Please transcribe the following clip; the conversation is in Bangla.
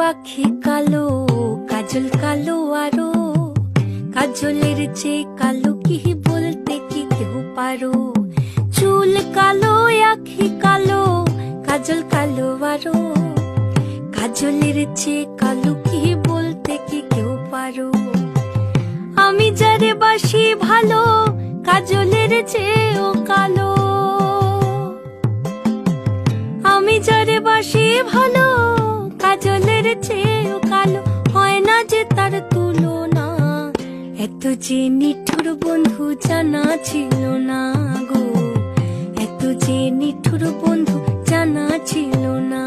আখি কালো, কাজল কালো আরো, কাজলের চেয়ে কালো কি বলতে কি কেউ পারো। চুল কালো, আখি কালো, কাজল কালো আরো, কাজলের চেয়ে কালো কি বলতে কি কেউ পারো। আমি যারে বাসি ভালো, কাজলের চেয়েও কালো। আমি যারে বাসি ভালো, কাজলের চেয়েও কালো। হয় না যে তার তুলনা, এত যে নিঠুর বন্ধু জানা ছিল না গো, এত যে নিঠুর বন্ধু জানা ছিল না।